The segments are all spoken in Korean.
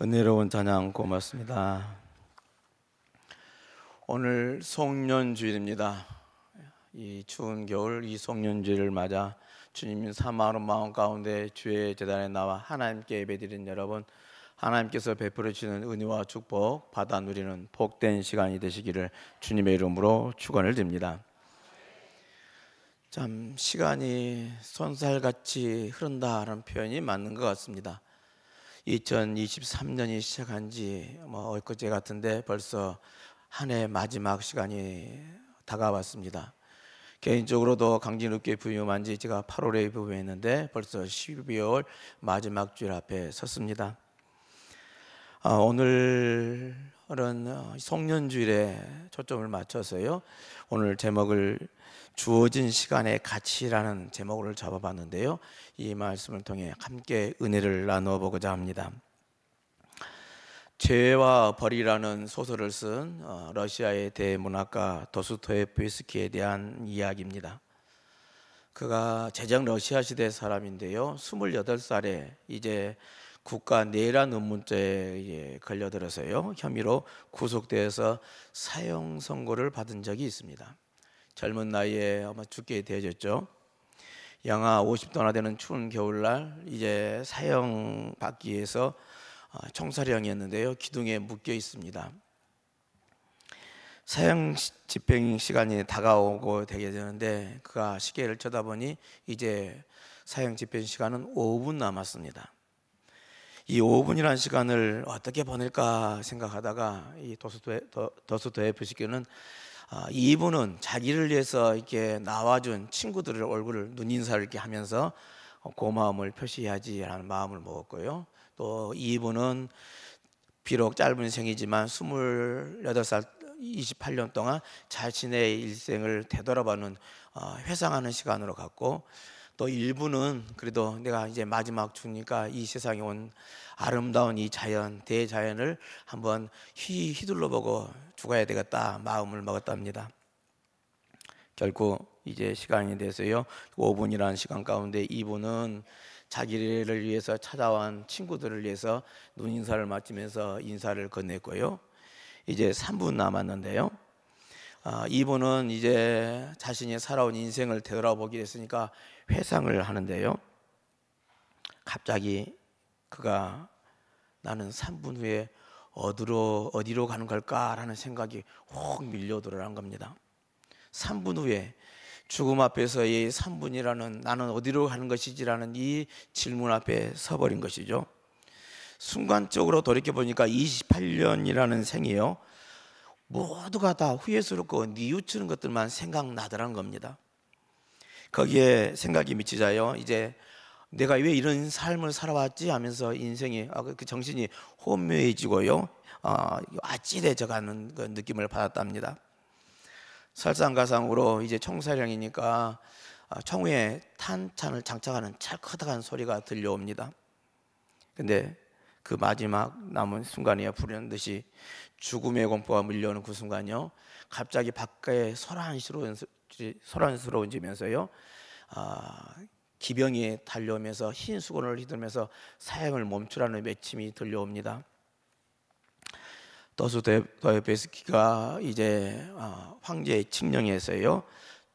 은혜로운 찬양 고맙습니다. 오늘 송년주일입니다. 이 추운 겨울 이 송년주일을 맞아 주님 사모하는 마음 가운데 주의 제단에 나와 하나님께 예배드리는 여러분, 하나님께서 베풀어 주시는 은혜와 축복 받아 누리는 복된 시간이 되시기를 주님의 이름으로 축원을 드립니다. 참 시간이 손살같이 흐른다는 표현이 맞는 것 같습니다. 2023년이 시작한 지 엊그제 같은데 벌써 한 해 마지막 시간이 다가왔습니다. 개인적으로도 강진읍교회 부임한 지 제가 8월에 부임했는데 벌써 12월 마지막 주일 앞에 섰습니다. 오늘은 송년주일에 초점을 맞춰서요, 오늘 제목을 주어진 시간의 가치라는 제목을 잡아봤는데요, 이 말씀을 통해 함께 은혜를 나누어 보고자 합니다. 죄와 벌이라는 소설을 쓴 러시아의 대문학가 도스토옙스키에 대한 이야기입니다. 그가 제정 러시아 시대 사람인데요, 28살에 이제 국가 내란 음모죄에 걸려들어서요, 혐의로 구속되어서 사형 선고를 받은 적이 있습니다. 젊은 나이에 아마 죽게 되어졌죠. 영하 50도나 되는 추운 겨울날 이제 사형 받기 위해서 총살형이었는데요, 기둥에 묶여 있습니다. 사형 집행 시간이 다가오고 되게 되는데 그가 시계를 쳐다보니 이제 사형 집행 시간은 5분 남았습니다. 이 5분이라는 시간을 어떻게 보낼까 생각하다가 이 도스토옙스키는 이분은 자기를 위해서 이렇게 나와준 친구들의 얼굴을 눈인사를 이렇게 하면서 고마움을 표시해야지라는 마음을 먹었고요. 또 이분은 비록 짧은 생이지만 28살 28년 동안 자신의 일생을 되돌아보는 회상하는 시간으로 갖고, 또 일부는 그래도 내가 이제 마지막 주니까 이 세상에 온 아름다운 이 자연, 대자연을 한번 휘둘러 보고 죽어야 되겠다 마음을 먹었답니다. 결국 이제 시간이 돼서요, 5분이라는 시간 가운데 이분은 자기를 위해서 찾아온 친구들을 위해서 눈인사를 마치면서 인사를 건넸고요. 이제 3분 남았는데요, 이분은 이제 자신이 살아온 인생을 되돌아보게 됐으니까 회상을 하는데요, 갑자기 그가 나는 3분 후에 어디로 가는 걸까라는 생각이 확 밀려들어간 겁니다. 3분 후에 죽음 앞에서 이 3분이라는 나는 어디로 가는 것이지라는 이 질문 앞에 서버린 것이죠. 순간적으로 돌이켜보니까 28년이라는 생이요, 모두가 다 후회스럽고 뉘우치는 것들만 생각나더란 겁니다. 거기에 생각이 미치자요, 이제 내가 왜 이런 삶을 살아왔지 하면서 인생이 그 정신이 혼묘해지고요, 아찔해져가는 그 느낌을 받았답니다. 설상가상으로 이제 총사령이니까 총에 탄창을 장착하는 찰커덕한 소리가 들려옵니다. 근데 그 마지막 남은 순간이야 불현듯이 듯이 죽음의 공포가 밀려오는 그 순간요, 갑자기 밖에 소란스러워지면서요, 기병이 달려오면서 흰 수건을 휘두르면서 사형을 멈추라는 외침이 들려옵니다. 도스토옙스키가 이제 황제의 칙령에서요,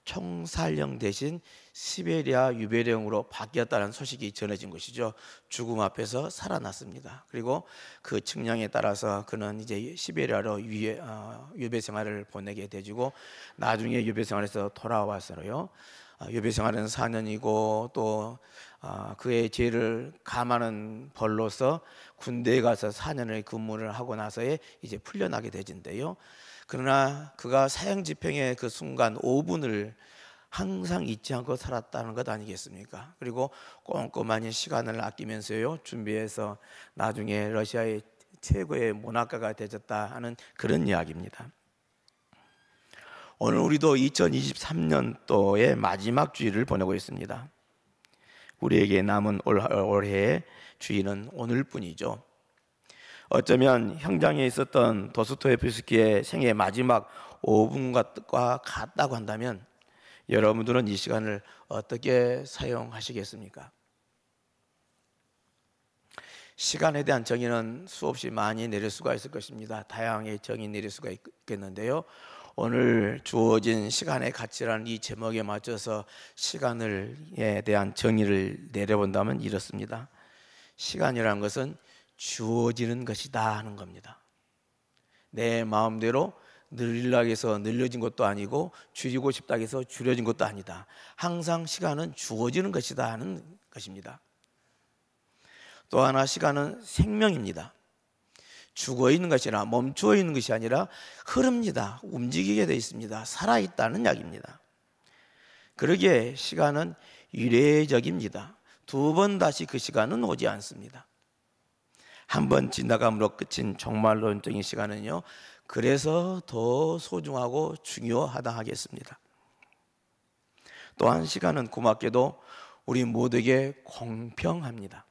총살령 대신 시베리아 유배령으로 바뀌었다는 소식이 전해진 것이죠. 죽음 앞에서 살아났습니다. 그리고 그 칙령에 따라서 그는 이제 시베리아로 유배 생활을 보내게 되지고, 나중에 유배 생활에서 돌아와서요, 유배 생활은 4년이고 또 그의 죄를 감하는 벌로서 군대에 가서 4년을 근무를 하고 나서에 이제 풀려나게 되진데요, 그러나 그가 사형 집행의 그 순간 5분을 항상 잊지 않고 살았다는 것 아니겠습니까? 그리고 꼼꼼하니 시간을 아끼면서요, 준비해서 나중에 러시아의 최고의 문학가가 되졌다 하는 그런 이야기입니다. 오늘 우리도 2023년도의 마지막 주일을 보내고 있습니다. 우리에게 남은 올해의 주일은 오늘뿐이죠. 어쩌면 현장에 있었던 도스토옙스키의 생애 마지막 5분과 같다고 한다면 여러분들은 이 시간을 어떻게 사용하시겠습니까? 시간에 대한 정의는 수없이 많이 내릴 수가 있을 것입니다. 다양하게 정의 내릴 수가 있겠는데요. 오늘 주어진 시간의 가치라는 이 제목에 맞춰서 시간에 대한 정의를 내려본다면 이렇습니다. 시간이라는 것은 주어지는 것이다 하는 겁니다. 내 마음대로 늘리려고 해서 늘려진 것도 아니고 줄이고 싶다고 해서 줄여진 것도 아니다. 항상 시간은 주어지는 것이다 하는 것입니다. 또 하나, 시간은 생명입니다. 죽어 있는 것이 아니라 멈추어 있는 것이 아니라 흐릅니다. 움직이게 되어 있습니다. 살아있다는 이야기입니다. 그러기에 시간은 유례적입니다. 두 번 다시 그 시간은 오지 않습니다. 한 번 지나감으로 끝인 종말론적인 시간은요, 그래서 더 소중하고 중요하다 하겠습니다. 또한 시간은 고맙게도 우리 모두에게 공평합니다.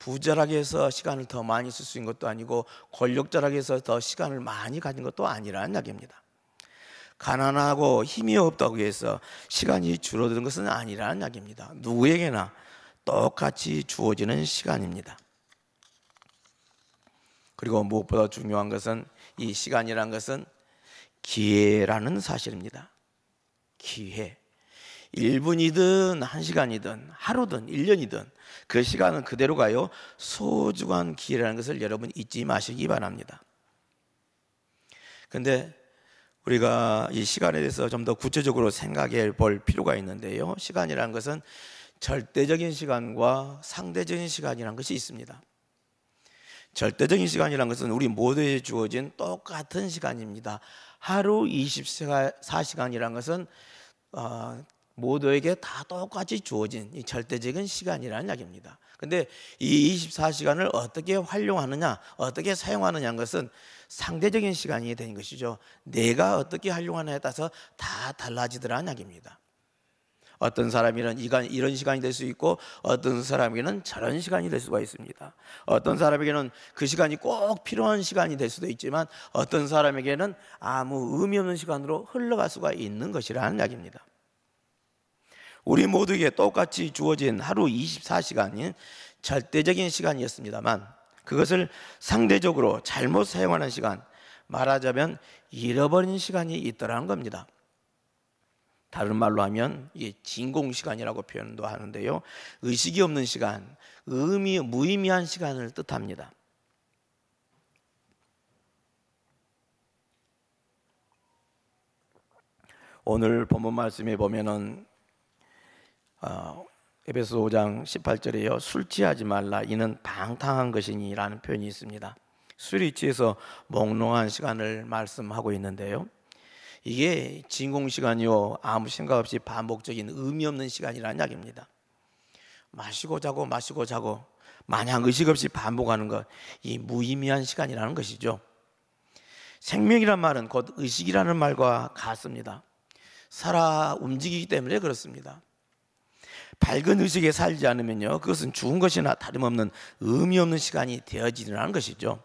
부자라고 해서 시간을 더 많이 쓸 수 있는 것도 아니고 권력자라고 해서 더 시간을 많이 가진 것도 아니라는 이야기입니다. 가난하고 힘이 없다고 해서 시간이 줄어드는 것은 아니라는 이야기입니다. 누구에게나 똑같이 주어지는 시간입니다. 그리고 무엇보다 중요한 것은 이 시간이라는 것은 기회라는 사실입니다. 기회. 1분이든 1시간이든 하루든 1년이든 그 시간은 그대로 가요. 소중한 기회라는 것을 여러분 잊지 마시기 바랍니다. 그런데 우리가 이 시간에 대해서 좀 더 구체적으로 생각해 볼 필요가 있는데요. 시간이라는 것은 절대적인 시간과 상대적인 시간이라는 것이 있습니다. 절대적인 시간이라는 것은 우리 모두에 주어진 똑같은 시간입니다. 하루 24시간이라는 것은 모두에게 다 똑같이 주어진 이 절대적인 시간이라는 이야기입니다. 근데 이 24시간을 어떻게 활용하느냐, 어떻게 사용하느냐는 것은 상대적인 시간이 되는 것이죠. 내가 어떻게 활용하느냐에 따라서 다 달라지더라는 이야기입니다. 어떤 사람에게는 이런 시간이 될 수 있고 어떤 사람에게는 저런 시간이 될 수가 있습니다. 어떤 사람에게는 그 시간이 꼭 필요한 시간이 될 수도 있지만 어떤 사람에게는 아무 의미 없는 시간으로 흘러갈 수가 있는 것이라는 이야기입니다. 우리 모두에게 똑같이 주어진 하루 24시간인 절대적인 시간이었습니다만 그것을 상대적으로 잘못 사용하는 시간, 말하자면 잃어버린 시간이 있더라는 겁니다. 다른 말로 하면 이게 진공시간이라고 표현도 하는데요, 의식이 없는 시간, 무의미한 시간을 뜻합니다. 오늘 본문 말씀에 보면은 에베소 5장 18절에요, 술 취하지 말라 이는 방탕한 것이니 라는 표현이 있습니다. 술이 취해서 몽롱한 시간을 말씀하고 있는데요, 이게 진공시간이요, 아무 생각 없이 반복적인 의미 없는 시간이라는 이야기입니다. 마시고 자고 마시고 자고 마냥 의식 없이 반복하는 것, 이 무의미한 시간이라는 것이죠. 생명이란 말은 곧 의식이라는 말과 같습니다. 살아 움직이기 때문에 그렇습니다. 밝은 의식에 살지 않으면요, 그것은 죽은 것이나 다름없는 의미 없는 시간이 되어지는 것이죠.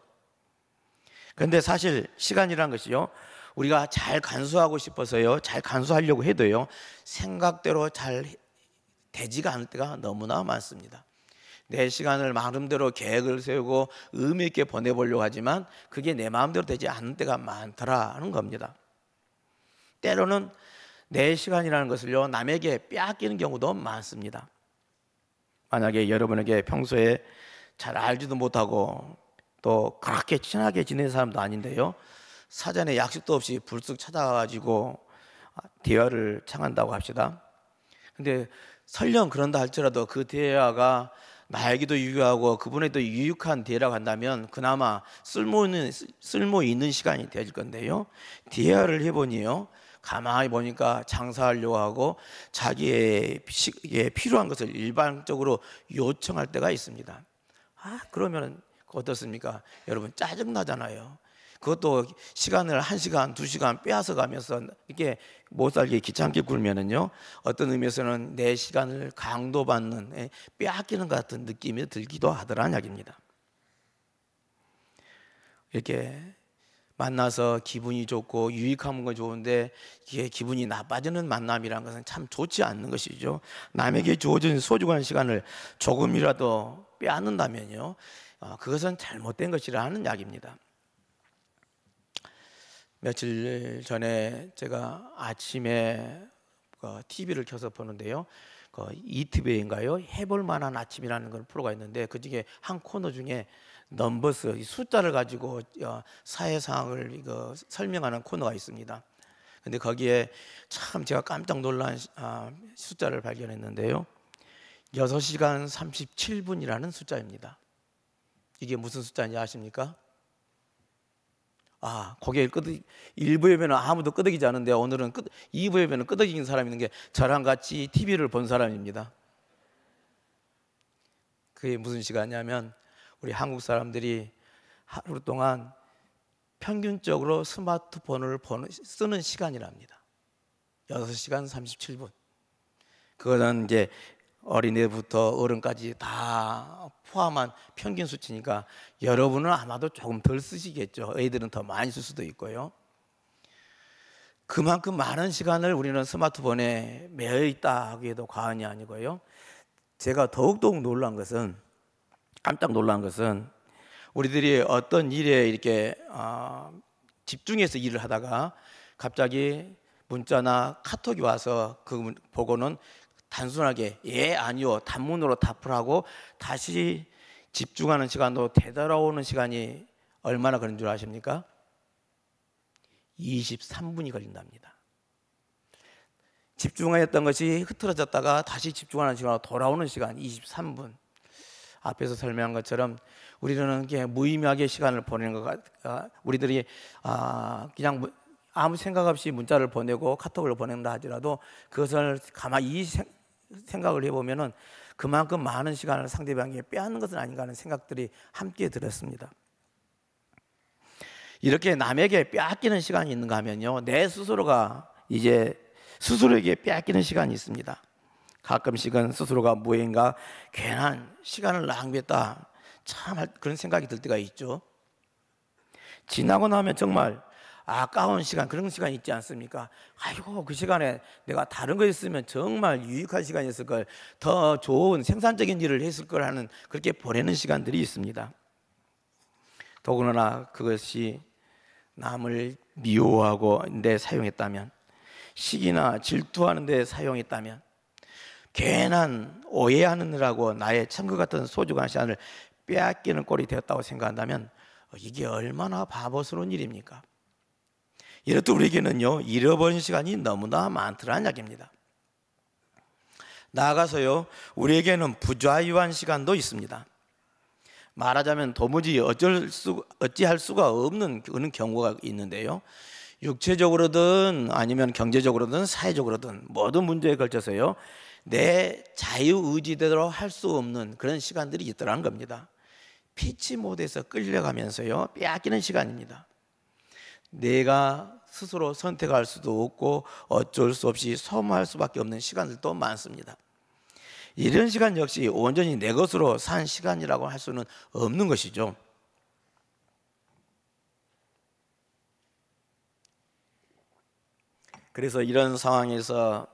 그런데 사실 시간이라는 것이요, 우리가 잘 간수하고 싶어서요, 잘 간수하려고 해도요, 생각대로 잘 되지가 않을 때가 너무나 많습니다. 내 시간을 마음대로 계획을 세우고 의미 있게 보내보려고 하지만 그게 내 마음대로 되지 않을 때가 많더라는 겁니다. 때로는 내 시간이라는 것을요, 남에게 빼앗기는 경우도 많습니다. 만약에 여러분에게 평소에 잘 알지도 못하고 또 그렇게 친하게 지내는 사람도 아닌데요, 사전에 약속도 없이 불쑥 찾아가지고 대화를 청한다고 합시다. 근데 설령 그런다 할지라도 그 대화가 나에게도 유익하고 그분에게도 유익한 대화라고 한다면 그나마 쓸모 있는 시간이 되어질 건데요, 대화를 해보니요, 가만히 보니까 장사하려고 하고 자기의 필요한 것을 일방적으로 요청할 때가 있습니다. 그러면 어떻습니까? 여러분, 짜증나잖아요. 그것도 시간을 1시간, 2시간 빼앗아 가면서 이렇게 못 살게 귀찮게 굴면은요, 어떤 의미에서는 내 시간을 강도받는, 빼앗기는 것 같은 느낌이 들기도 하더라는 이야기입니다. 이렇게 만나서 기분이 좋고 유익한 건 좋은데 이게 기분이 나빠지는 만남이라는 것은 참 좋지 않는 것이죠. 남에게 주어진 소중한 시간을 조금이라도 빼앗는다면요, 그것은 잘못된 것이라는 이야기입니다. 며칠 전에 제가 아침에 TV를 켜서 보는데요, 이티비인가요? 해볼 만한 아침이라는 걸 프로가 있는데, 그 중에 한 코너 중에 넘버스, 숫자를 가지고 사회 상황을 설명하는 코너가 있습니다. 근데 거기에 참 제가 깜짝 놀란 숫자를 발견했는데요, 6시간 37분이라는 숫자입니다. 이게 무슨 숫자인지 아십니까? 고개를 일부에 보면 아무도 끄덕이지 않은데, 오늘은 2부에 보면 끄덕이는 사람이 있는 게 저랑 같이 TV를 본 사람입니다. 그게 무슨 시간이냐면, 우리 한국 사람들이 하루 동안 평균적으로 스마트폰을 쓰는 시간이랍니다. 6시간 37분. 그거는 이제 어린애부터 어른까지 다 포함한 평균 수치니까 여러분은 아마도 조금 덜 쓰시겠죠. 애들은 더 많이 쓸 수도 있고요. 그만큼 많은 시간을 우리는 스마트폰에 매여 있다 하기에도 과언이 아니고요. 제가 더욱더욱 깜짝 놀란 것은 우리들이 어떤 일에 이렇게 집중해서 일을 하다가 갑자기 문자나 카톡이 와서 그 보고는 단순하게 예, 아니요, 단문으로 답을 하고 다시 집중하는 시간도 되돌아오는 시간이 얼마나 걸린 줄 아십니까? 23분이 걸린답니다. 집중했던 것이 흐트러졌다가 다시 집중하는 시간으로 돌아오는 시간 23분. 앞에서 설명한 것처럼 우리는 무의미하게 시간을 보내는 것 우리들이 그냥 아무 생각 없이 문자를 보내고 카톡을 보낸다 하더라도 그것을 가만히 생각을 해보면은 그만큼 많은 시간을 상대방에게 빼앗는 것은 아닌가 하는 생각들이 함께 들었습니다. 이렇게 남에게 빼앗기는 시간이 있는가 하면요, 내 스스로가 이제 스스로에게 빼앗기는 시간이 있습니다. 가끔씩은 스스로가 무엇인가 괜한 시간을 낭비했다, 참 그런 생각이 들 때가 있죠. 지나고 나면 정말 아까운 시간, 그런 시간이 있지 않습니까? 아이고, 그 시간에 내가 다른 거 했으면 정말 유익한 시간이었을 걸, 더 좋은 생산적인 일을 했을 걸 하는, 그렇게 보내는 시간들이 있습니다. 더군다나 그것이 남을 미워하고 데 사용했다면, 시기나 질투하는 데 사용했다면, 괜한 오해하느라고 나의 천국 같은 소중한 시간을 빼앗기는 꼴이 되었다고 생각한다면 이게 얼마나 바보스러운 일입니까? 이렇듯 우리에게는요, 잃어버린 시간이 너무나 많더라는 이야기입니다. 나아가서요, 우리에게는 부자유한 시간도 있습니다. 말하자면 도무지 어찌할 수가 없는 그런 경우가 있는데요, 육체적으로든 아니면 경제적으로든 사회적으로든 모든 문제에 걸쳐서요, 내 자유의지대로 할 수 없는 그런 시간들이 있더라는 겁니다. 피치 못해서 끌려가면서요, 빼앗기는 시간입니다. 내가 스스로 선택할 수도 없고 어쩔 수 없이 소모할 수밖에 없는 시간들도 많습니다. 이런 시간 역시 온전히 내 것으로 산 시간이라고 할 수는 없는 것이죠. 그래서 이런 상황에서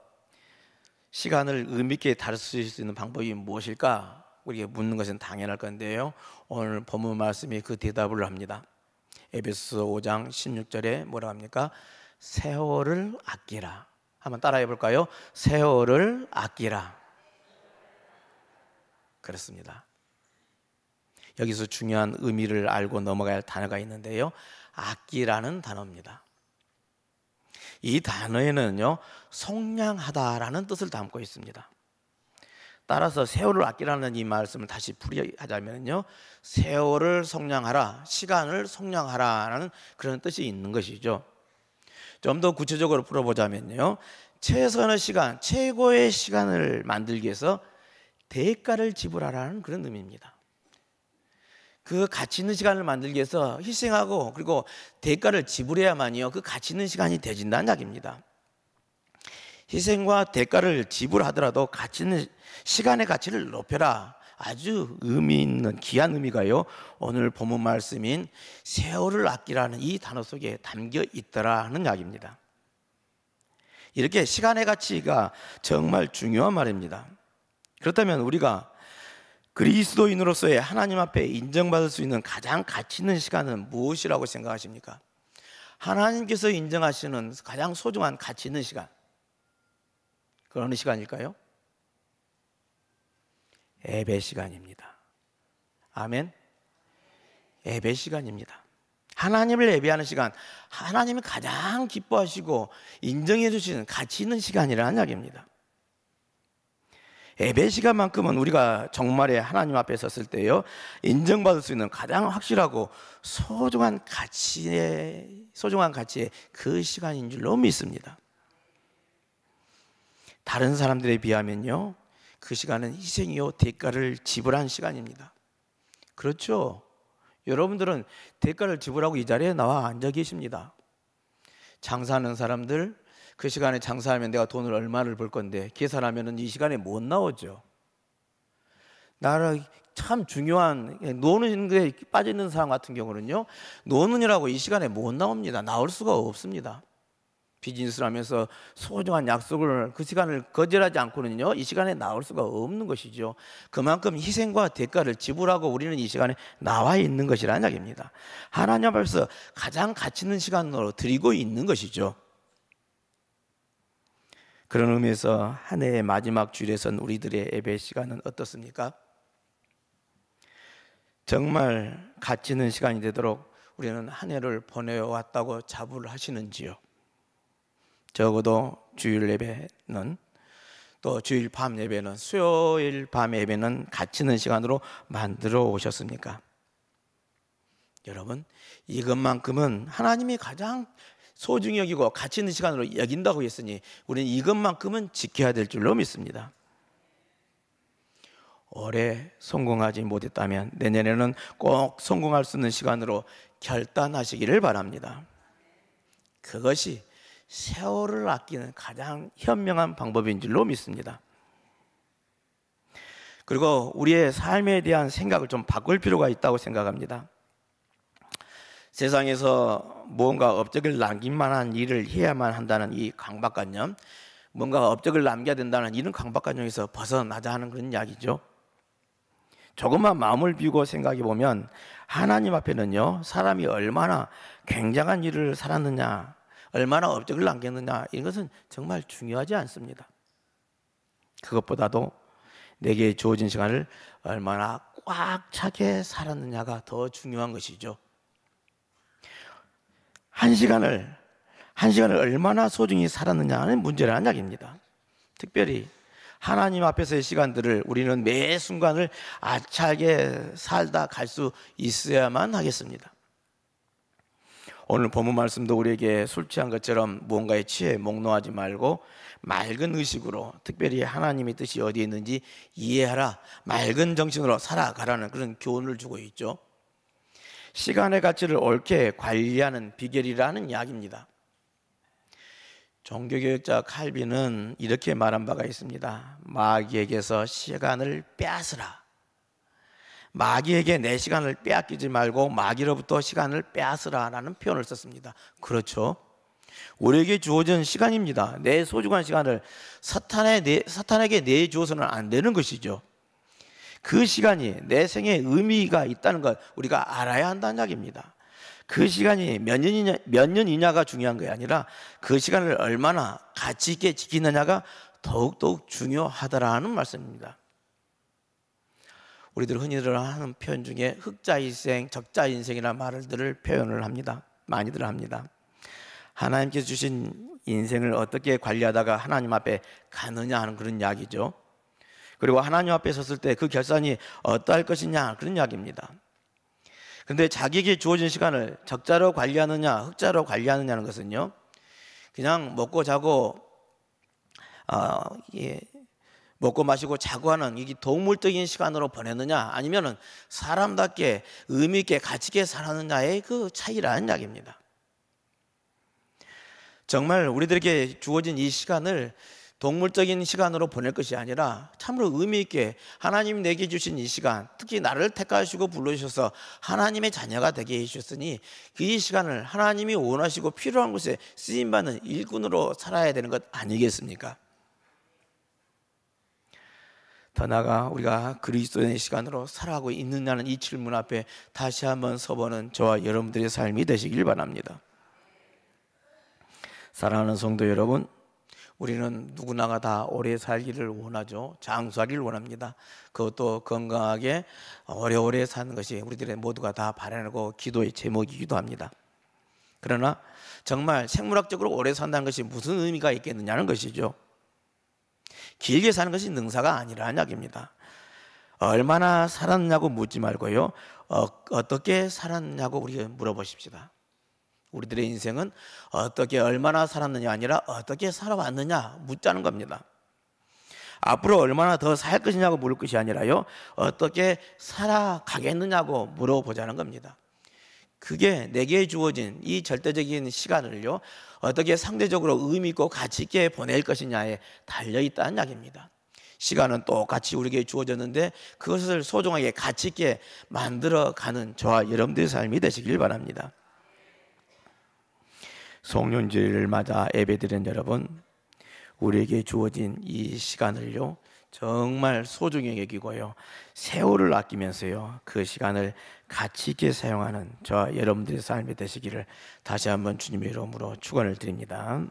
시간을 의미 있게 다룰 수 있는 방법이 무엇일까? 우리에게 묻는 것은 당연할 건데요, 오늘 본문 말씀이 그 대답을 합니다. 에베소서 5장 16절에 뭐라고 합니까? 세월을 아끼라. 한번 따라해 볼까요? 세월을 아끼라. 그렇습니다. 여기서 중요한 의미를 알고 넘어가야 할 단어가 있는데요, 아끼라는 단어입니다. 이 단어에는요, 속량하다라는 뜻을 담고 있습니다. 따라서 세월을 아끼라는 이 말씀을 다시 풀이하자면요, 세월을 속량하라, 시간을 속량하라라는 그런 뜻이 있는 것이죠. 좀 더 구체적으로 풀어보자면요, 최선의 시간, 최고의 시간을 만들기 위해서 대가를 지불하라는 그런 의미입니다. 그 가치 있는 시간을 만들기 위해서 희생하고 그리고 대가를 지불해야만이요, 그 가치 있는 시간이 되진다는 이야기입니다. 희생과 대가를 지불하더라도 가치 있는 시간의 가치를 높여라. 아주 의미 있는 귀한 의미가요, 오늘 본문 말씀인 세월을 아끼라는 이 단어 속에 담겨 있더라는 이야기입니다. 이렇게 시간의 가치가 정말 중요한 말입니다. 그렇다면 우리가 그리스도인으로서의 하나님 앞에 인정받을 수 있는 가장 가치 있는 시간은 무엇이라고 생각하십니까? 하나님께서 인정하시는 가장 소중한 가치 있는 시간, 그 어느 시간일까요? 예배 시간입니다. 아멘. 예배 시간입니다. 하나님을 예배하는 시간, 하나님이 가장 기뻐하시고 인정해 주시는 가치 있는 시간이라는 이야기입니다. 예배 시간만큼은 우리가 정말에 하나님 앞에 섰을 때요, 인정받을 수 있는 가장 확실하고 소중한 가치의 그 시간인 줄로 믿습니다. 다른 사람들에 비하면요, 그 시간은 희생이요 대가를 지불한 시간입니다. 그렇죠? 여러분들은 대가를 지불하고 이 자리에 나와 앉아 계십니다. 장사하는 사람들, 그 시간에 장사하면 내가 돈을 얼마를 벌 건데 계산하면 이 시간에 못 나오죠. 나를 참 중요한 노는 데 빠져 있는 사람 같은 경우는요, 노는이라고 이 시간에 못 나옵니다. 나올 수가 없습니다. 비즈니스를 하면서 소중한 약속을, 그 시간을 거절하지 않고는요, 이 시간에 나올 수가 없는 것이죠. 그만큼 희생과 대가를 지불하고 우리는 이 시간에 나와 있는 것이라는 이야기입니다. 하나님 앞에서 가장 가치 있는 시간으로 드리고 있는 것이죠. 그런 의미에서 한 해의 마지막 주일에 선 우리들의 예배 시간은 어떻습니까? 정말 가치 있는 시간이 되도록 우리는 한 해를 보내왔다고 자부를 하시는지요? 적어도 주일 예배는, 또 주일 밤 예배는, 수요일 밤 예배는 가치 있는 시간으로 만들어 오셨습니까? 여러분, 이것만큼은 하나님이 가장 소중히 여기고 가치 있는 시간으로 여긴다고 했으니 우리는 이것만큼은 지켜야 될 줄로 믿습니다. 올해 성공하지 못했다면 내년에는 꼭 성공할 수 있는 시간으로 결단하시기를 바랍니다. 그것이 세월을 아끼는 가장 현명한 방법인 줄로 믿습니다. 그리고 우리의 삶에 대한 생각을 좀 바꿀 필요가 있다고 생각합니다. 세상에서 무언가 업적을 남길 만한 일을 해야만 한다는 이 강박관념, 뭔가 업적을 남겨야 된다는 이런 강박관념에서 벗어나자 하는 그런 이야기죠. 조금만 마음을 비우고 생각해 보면 하나님 앞에는요, 사람이 얼마나 굉장한 일을 살았느냐, 얼마나 업적을 남겼느냐, 이것은 정말 중요하지 않습니다. 그것보다도 내게 주어진 시간을 얼마나 꽉 차게 살았느냐가 더 중요한 것이죠. 한 시간을 얼마나 소중히 살았느냐는 문제라는 이야기입니다. 특별히 하나님 앞에서의 시간들을 우리는 매 순간을 알차게 살다 갈 수 있어야만 하겠습니다. 오늘 본문 말씀도 우리에게 술 취한 것처럼 무언가에 취해 몽롱하지 말고 맑은 의식으로, 특별히 하나님의 뜻이 어디에 있는지 이해하라, 맑은 정신으로 살아가라는 그런 교훈을 주고 있죠. 시간의 가치를 옳게 관리하는 비결이라는 이야기입니다. 종교개혁자 칼빈은 이렇게 말한 바가 있습니다. 마귀에게서 시간을 빼앗으라. 마귀에게 내 시간을 빼앗기지 말고 마귀로부터 시간을 빼앗으라라는 표현을 썼습니다. 그렇죠. 우리에게 주어진 시간입니다. 내 소중한 시간을 사탄에게 내주어서는 안 되는 것이죠. 그 시간이 내 생에 의미가 있다는 것 우리가 알아야 한다는 이야기입니다. 그 시간이 몇 년이냐가 중요한 게 아니라 그 시간을 얼마나 가치 있게 지키느냐가 더욱더욱 중요하다라는 말씀입니다. 우리들 흔히들 하는 표현 중에 흑자인생, 적자인생이라는 말들을 표현을 합니다. 많이들 합니다. 하나님께서 주신 인생을 어떻게 관리하다가 하나님 앞에 가느냐 하는 그런 이야기죠. 그리고 하나님 앞에 섰을 때 그 결산이 어떠할 것이냐 그런 이야기입니다. 그런데 자기에게 주어진 시간을 적자로 관리하느냐 흑자로 관리하느냐는 것은요, 그냥 먹고 자고 먹고 마시고 자고 하는 이게 동물적인 시간으로 보내느냐, 아니면은 사람답게 의미 있게 가치 있게 살았느냐의 그 차이라는 이야기입니다. 정말 우리들에게 주어진 이 시간을 동물적인 시간으로 보낼 것이 아니라 참으로 의미 있게 하나님 내게 주신 이 시간, 특히 나를 택하시고 불러주셔서 하나님의 자녀가 되게 해주셨으니 그 시간을 하나님이 원하시고 필요한 곳에 쓰임받는 일꾼으로 살아야 되는 것 아니겠습니까? 더 나아가 우리가 그리스도의 시간으로 살아가고 있느냐는 이 질문 앞에 다시 한번 서보는 저와 여러분들의 삶이 되시길 바랍니다. 사랑하는 성도 여러분, 우리는 누구나가 다 오래 살기를 원하죠. 장수하기를 원합니다. 그것도 건강하게 오래오래 사는 것이 우리들의 모두가 다 바라고 기도의 제목이기도 합니다. 그러나 정말 생물학적으로 오래 산다는 것이 무슨 의미가 있겠느냐는 것이죠. 길게 사는 것이 능사가 아니라는 이야기입니다. 얼마나 살았냐고 묻지 말고요, 어떻게 살았냐고 우리가 물어보십시다. 우리들의 인생은 어떻게 얼마나 살았느냐 아니라 어떻게 살아왔느냐 묻자는 겁니다. 앞으로 얼마나 더 살 것이냐고 물을 것이 아니라요, 어떻게 살아가겠느냐고 물어보자는 겁니다. 그게 내게 주어진 이 절대적인 시간을요, 어떻게 상대적으로 의미 있고 가치 있게 보낼 것이냐에 달려있다는 이야기입니다. 시간은 똑같이 우리에게 주어졌는데 그것을 소중하게 가치 있게 만들어가는 저와 여러분들의 삶이 되시길 바랍니다. 송년제를 맞아 예배드린 여러분, 우리에게 주어진 이 시간을요 정말 소중히 여기고요, 세월을 아끼면서요 그 시간을 가치 있게 사용하는 저와 여러분들의 삶이 되시기를 다시 한번 주님의 이름으로 축원을 드립니다.